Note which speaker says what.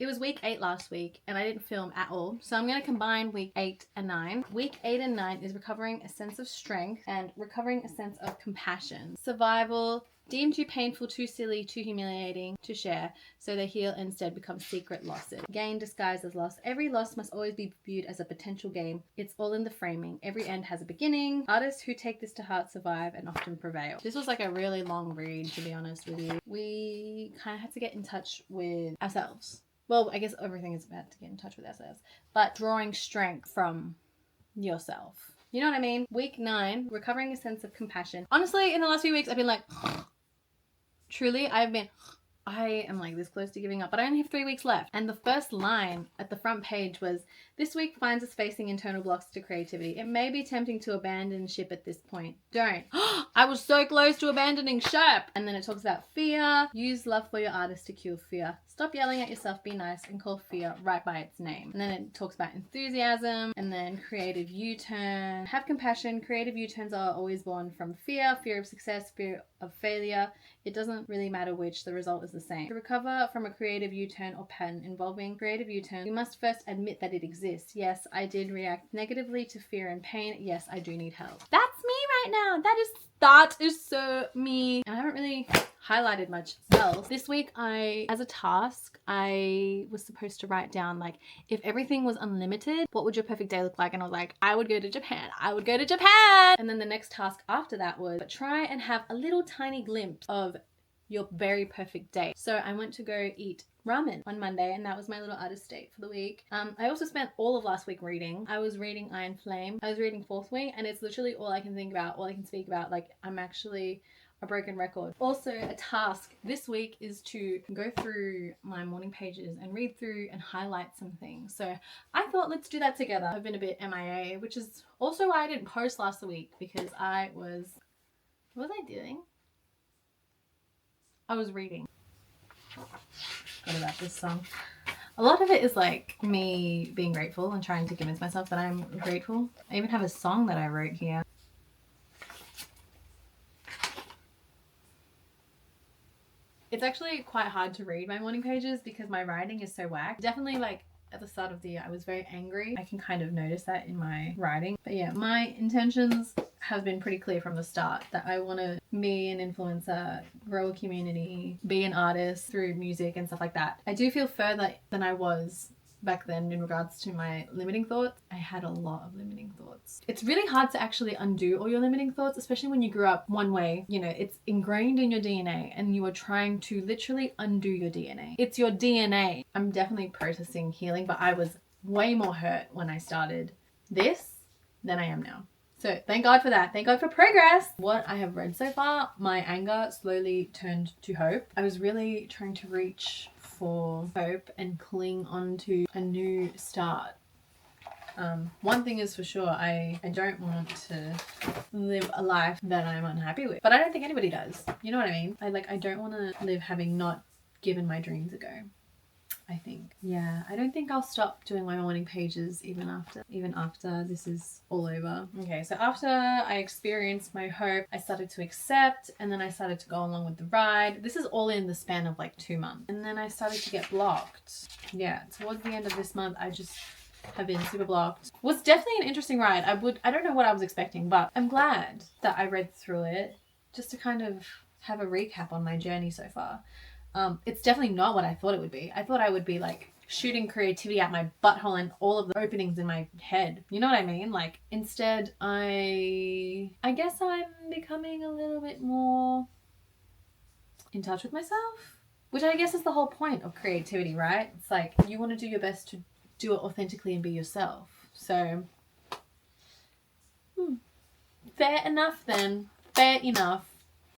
Speaker 1: It was week 8 last week and I didn't film at all. So I'm going to combine week 8 and 9. Week 8 and 9 is recovering a sense of strength and recovering a sense of compassion. Survival, deemed too painful, too silly, too humiliating to share, so they heal and instead become secret losses. Gain disguised as loss. Every loss must always be viewed as a potential gain. It's all in the framing. Every end has a beginning. Artists who take this to heart survive and often prevail. This was like a really long read, to be honest with you. We kind of had to get in touch with ourselves. Well, I guess everything is about to get in touch with ourselves, but drawing strength from yourself. You know what I mean? Week 9, recovering a sense of compassion. Honestly, in the last few weeks, I've been like, truly, I am like this close to giving up, but I only have 3 weeks left. And the first line at the front page was, this week finds us facing internal blocks to creativity. It may be tempting to abandon ship at this point. Don't. I was so close to abandoning ship. And then it talks about fear. Use love for your artist to cure fear. Stop yelling at yourself, be nice, and call fear right by its name. And then it talks about enthusiasm and then creative U-turn. Have compassion. Creative U-turns are always born from fear, fear of success, fear of failure. It doesn't really matter which, the result is the same. To recover from a creative U-turn or pattern involving creative U-turn, you must first admit that it exists. Yes, I did react negatively to fear and pain. Yes, I do need help. That's me right now. That is so me. And I haven't really highlighted much else. This week, as a task, I was supposed to write down, like, if everything was unlimited, what would your perfect day look like? And I was like, I would go to Japan. I would go to Japan. And then the next task after that was, try and have a little tiny glimpse of your very perfect day. So I went to go eat ramen on Monday, and that was my little artist date for the week. I also spent all of last week reading. I was reading Iron Flame. I was reading Fourth Wing, and it's literally all I can think about, all I can speak about. Like, I'm actually a broken record. Also, a task this week is to go through my morning pages and read through and highlight some things. So I thought, let's do that together. I've been a bit MIA, which is also why I didn't post last week, because what was I doing? I was reading. Forgot about this song. A lot of it is like me being grateful and trying to convince myself that I'm grateful. I even have a song that I wrote here. It's actually quite hard to read my morning pages because my writing is so whack. Definitely, like, at the start of the year, I was very angry. I can kind of notice that in my writing. But yeah, my intentions have been pretty clear from the start that I want to be an influencer, grow a community, be an artist through music and stuff like that. I do feel further than I was back then in regards to my limiting thoughts. I had a lot of limiting thoughts. It's really hard to actually undo all your limiting thoughts, especially when you grew up one way. You know, it's ingrained in your DNA and you are trying to literally undo your DNA. It's your DNA. I'm definitely processing healing, but I was way more hurt when I started this than I am now. So thank God for that. Thank God for progress. What I have read so far, my anger slowly turned to hope. I was really trying to reach for hope and cling on to a new start. One thing is for sure, I don't want to live a life that I'm unhappy with, but I don't think anybody does. You know what I mean? I don't want to live having not given my dreams a go. I think. Yeah, I don't think I'll stop doing my morning pages even after this is all over. Okay, so after I experienced my hope, I started to accept, and then I started to go along with the ride. This is all in the span of like 2 months. And then I started to get blocked. Yeah, towards the end of this month, I just have been super blocked. It was definitely an interesting ride. I don't know what I was expecting, but I'm glad that I read through it just to kind of have a recap on my journey so far. It's definitely not what I thought it would be. I thought I would be like shooting creativity out my butthole and all of the openings in my head. You know what I mean? Like, instead I guess I'm becoming a little bit more in touch with myself, which I guess is the whole point of creativity, right? It's like you want to do your best to do it authentically and be yourself. So fair enough then. Fair enough.